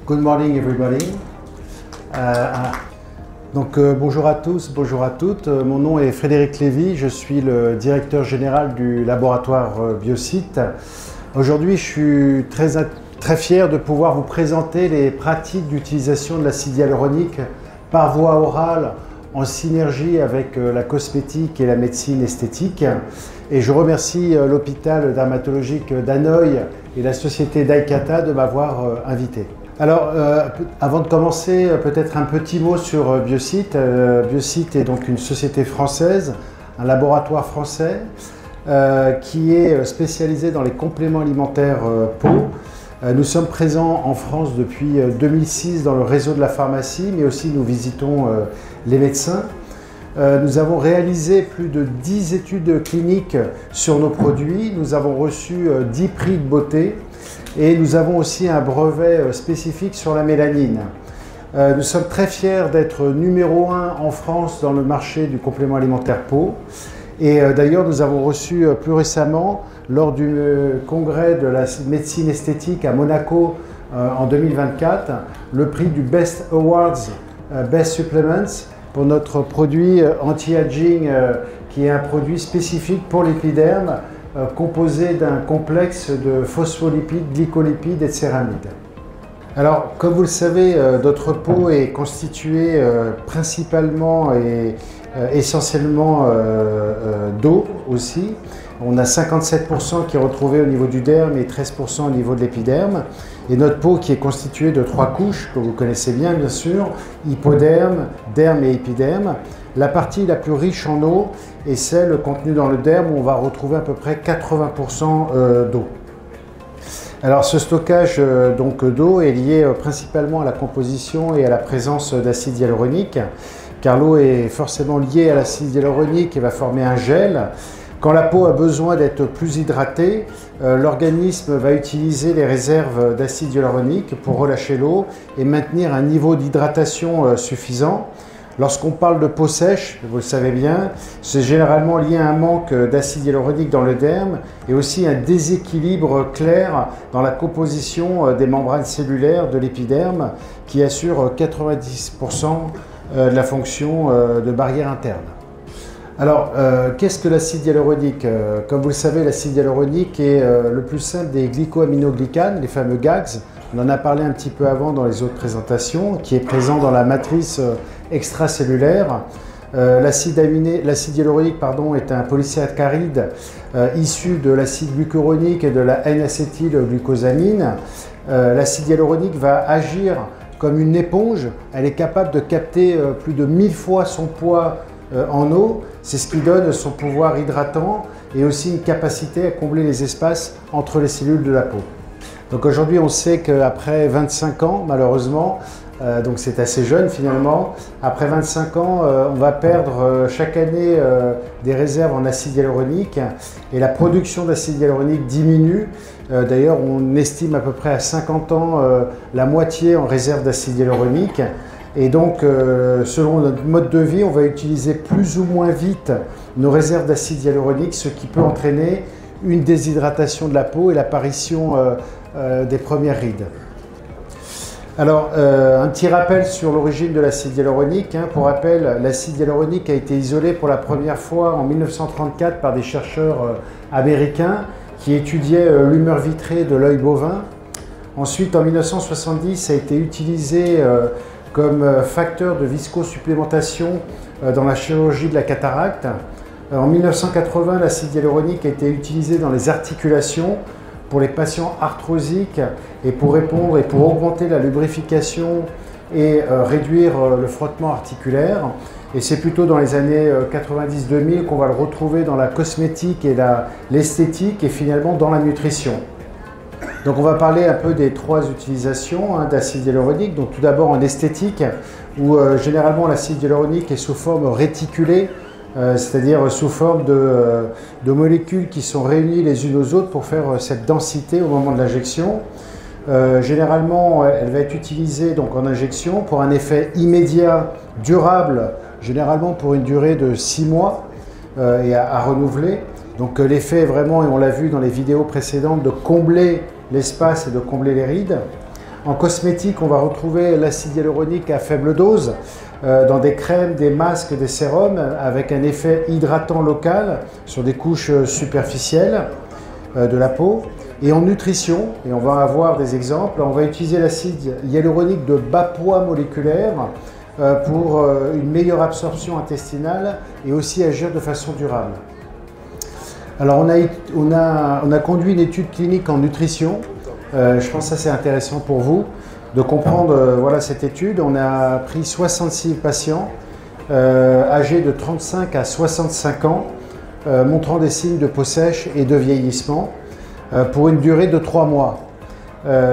Good morning everybody. Bonjour à tous, bonjour à toutes. Mon nom est Frédéric Lévy, je suis le directeur général du laboratoire Biosite. Aujourd'hui, je suis très fier de pouvoir vous présenter les pratiques d'utilisation de l'acide hyaluronique par voie orale en synergie avec la cosmétique et la médecine esthétique. Et je remercie l'hôpital dermatologique d'Hanoï et la société Daikata de m'avoir invité. Alors, avant de commencer, peut-être un petit mot sur Biosite. Biosite est donc une société française, un laboratoire français qui est spécialisé dans les compléments alimentaires peau. Nous sommes présents en France depuis 2006 dans le réseau de la pharmacie, mais aussi nous visitons les médecins. Nous avons réalisé plus de 10 études cliniques sur nos produits. Nous avons reçu 10 prix de beauté et nous avons aussi un brevet spécifique sur la mélanine. Nous sommes très fiers d'être numéro 1 en France dans le marché du complément alimentaire peau. Et d'ailleurs, nous avons reçu plus récemment, lors du congrès de la médecine esthétique à Monaco en 2024, le prix du Best Awards Best Supplements pour notre produit anti-aging qui est un produit spécifique pour l'épiderme composé d'un complexe de phospholipides, glycolipides et de céramides. Alors, comme vous le savez, notre peau est constituée principalement et essentiellement d'eau aussi. On a 57% qui est retrouvé au niveau du derme et 13% au niveau de l'épiderme. Et notre peau qui est constituée de 3 couches, que vous connaissez bien sûr, hypoderme, derme et épiderme. La partie la plus riche en eau est celle contenue dans le derme où on va retrouver à peu près 80% d'eau. Alors ce stockage d'eau est lié principalement à la composition et à la présence d'acide hyaluronique, car l'eau est forcément liée à l'acide hyaluronique et va former un gel. Quand la peau a besoin d'être plus hydratée, l'organisme va utiliser les réserves d'acide hyaluronique pour relâcher l'eau et maintenir un niveau d'hydratation suffisant. Lorsqu'on parle de peau sèche, vous le savez bien, c'est généralement lié à un manque d'acide hyaluronique dans le derme et aussi un déséquilibre clair dans la composition des membranes cellulaires de l'épiderme qui assure 90% de la fonction de barrière interne. Alors, qu'est-ce que l'acide hyaluronique? Comme vous le savez, l'acide hyaluronique est le plus simple des glycoaminoglycanes, les fameux GAGs. On en a parlé un petit peu avant dans les autres présentations, qui est présent dans la matrice extracellulaire. L'acide hyaluronique est un polysaccharide issu de l'acide glucuronique et de la N-acétylglucosamine. L'acide hyaluronique va agir comme une éponge. Elle est capable de capter plus de 1000 fois son poids en eau. C'est ce qui donne son pouvoir hydratant et aussi une capacité à combler les espaces entre les cellules de la peau. Donc aujourd'hui, on sait qu'après 25 ans, malheureusement, donc c'est assez jeune finalement, après 25 ans, on va perdre chaque année des réserves en acide hyaluronique et la production d'acide hyaluronique diminue. D'ailleurs, on estime à peu près à 50 ans la moitié en réserve d'acide hyaluronique. Et donc, selon notre mode de vie, on va utiliser plus ou moins vite nos réserves d'acide hyaluronique, ce qui peut entraîner une déshydratation de la peau et l'apparition des premières rides. Alors, un petit rappel sur l'origine de l'acide hyaluronique. Pour rappel, l'acide hyaluronique a été isolé pour la première fois en 1934 par des chercheurs américains qui étudiaient l'humeur vitrée de l'œil bovin. Ensuite, en 1970, ça a été utilisé comme facteur de viscosupplémentation dans la chirurgie de la cataracte. En 1980, l'acide hyaluronique a été utilisé dans les articulations pour les patients arthrosiques et pour répondre et pour augmenter la lubrification et réduire le frottement articulaire. Et c'est plutôt dans les années 90-2000 qu'on va le retrouver dans la cosmétique et l'esthétique et finalement dans la nutrition. Donc on va parler un peu des 3 utilisations d'acide hyaluronique. Donc tout d'abord en esthétique, où généralement l'acide hyaluronique est sous forme réticulée, c'est-à-dire sous forme de molécules qui sont réunies les unes aux autres pour faire cette densité au moment de l'injection. Généralement, elle va être utilisée donc en injection pour un effet immédiat, durable, généralement pour une durée de 6 mois et à renouveler. Donc l'effet est vraiment, et on l'a vu dans les vidéos précédentes, de combler l'espace et de combler les rides. En cosmétique, on va retrouver l'acide hyaluronique à faible dose dans des crèmes, des masques, des sérums avec un effet hydratant local sur des couches superficielles de la peau. Et en nutrition, et on va avoir des exemples, on va utiliser l'acide hyaluronique de bas poids moléculaire pour une meilleure absorption intestinale et aussi agir de façon durable. Alors on a conduit une étude clinique en nutrition. Je pense que ça c'est intéressant pour vous de comprendre voilà, cette étude. On a pris 66 patients âgés de 35 à 65 ans montrant des signes de peau sèche et de vieillissement pour une durée de 3 mois.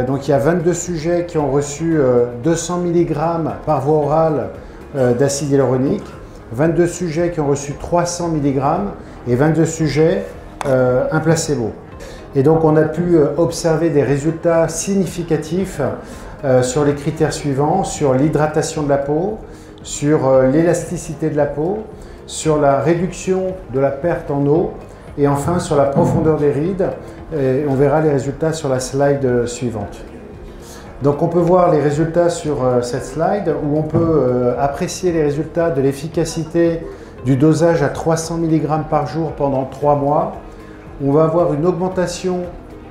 Donc il y a 22 sujets qui ont reçu 200 mg par voie orale d'acide hyaluronique, 22 sujets qui ont reçu 300 mg et 22 sujets un placebo. Et donc on a pu observer des résultats significatifs sur les critères suivants, sur l'hydratation de la peau, sur l'élasticité de la peau, sur la réduction de la perte en eau et enfin sur la profondeur des rides. Et on verra les résultats sur la slide suivante. Donc on peut voir les résultats sur cette slide où on peut apprécier les résultats de l'efficacité du dosage à 300 mg par jour pendant 3 mois. On va avoir une augmentation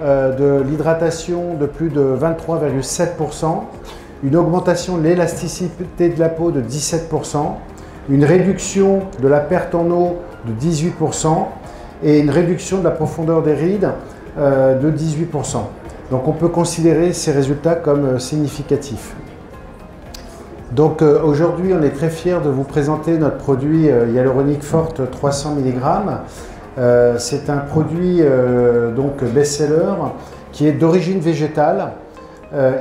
de l'hydratation de plus de 23,7%, une augmentation de l'élasticité de la peau de 17%, une réduction de la perte en eau de 18% et une réduction de la profondeur des rides de 18%. Donc on peut considérer ces résultats comme significatifs. Donc aujourd'hui on est très fiers de vous présenter notre produit Hyaluronic Forte 300 mg. C'est un produit donc best-seller qui est d'origine végétale,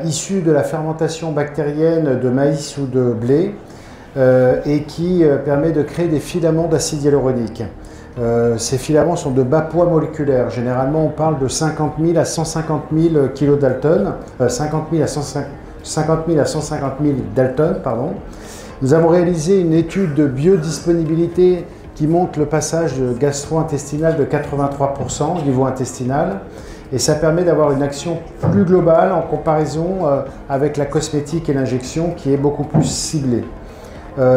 issu de la fermentation bactérienne de maïs ou de blé et qui permet de créer des filaments d'acide hyaluronique. Ces filaments sont de bas poids moléculaire. Généralement, on parle de 50 000 à 150 000 kg Dalton, 50 000 à 150 000 Dalton, pardon. Nous avons réalisé une étude de biodisponibilité qui montre le passage gastro-intestinal de 83% au niveau intestinal. Et ça permet d'avoir une action plus globale en comparaison avec la cosmétique et l'injection qui est beaucoup plus ciblée.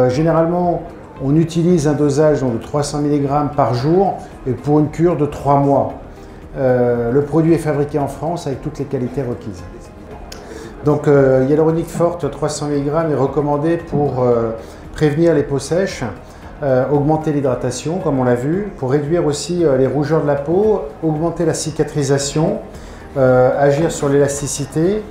Généralement, on utilise un dosage de 300 mg par jour et pour une cure de 3 mois. Le produit est fabriqué en France avec toutes les qualités requises. Donc Hyaluronic Forte 300 mg est recommandé pour prévenir les peaux sèches, augmenter l'hydratation comme on l'a vu, pour réduire aussi les rougeurs de la peau, augmenter la cicatrisation, agir sur l'élasticité.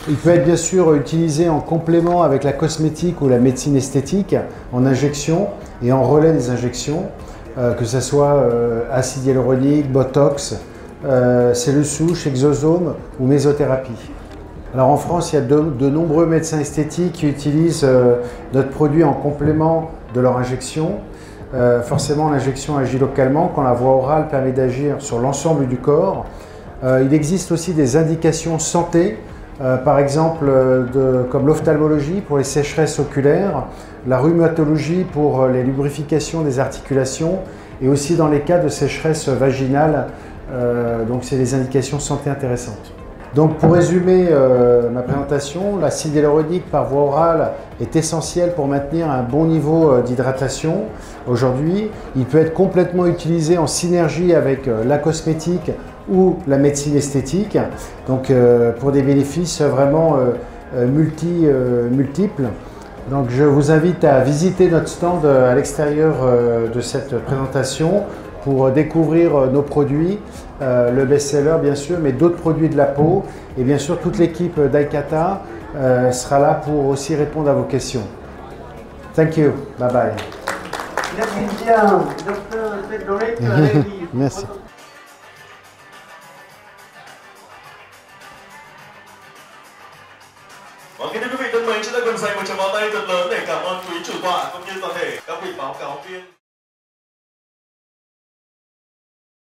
Il peut être bien sûr utilisé en complément avec la cosmétique ou la médecine esthétique, en injection et en relais des injections, que ce soit acide hyaluronique, botox, cellules souches, exosome ou mésothérapie. Alors en France, il y a de nombreux médecins esthétiques qui utilisent notre produit en complément de leur injection. Forcément, l'injection agit localement quand la voie orale permet d'agir sur l'ensemble du corps. Il existe aussi des indications santé. Par exemple, comme l'ophtalmologie pour les sécheresses oculaires, la rhumatologie pour les lubrifications des articulations et aussi dans les cas de sécheresse vaginale. Donc c'est des indications santé intéressantes. Donc pour résumer ma présentation, l'acide hyaluronique par voie orale est essentiel pour maintenir un bon niveau d'hydratation. Aujourd'hui, il peut être complètement utilisé en synergie avec la cosmétique ou la médecine esthétique, donc pour des bénéfices vraiment multiples. Donc je vous invite à visiter notre stand à l'extérieur de cette présentation pour découvrir nos produits, le best-seller bien sûr, mais d'autres produits de la peau. Et bien sûr, toute l'équipe d'Aikata sera là pour aussi répondre à vos questions. Thank you. Bye bye. Merci bien, docteur Frédéric Lévy. Merci. Kính thưa quý vị thân mến, chúng ta cùng dành một tràng pháo tay thật lớn để cảm ơn quý chủ tọa cũng như toàn thể các vị báo cáo viên.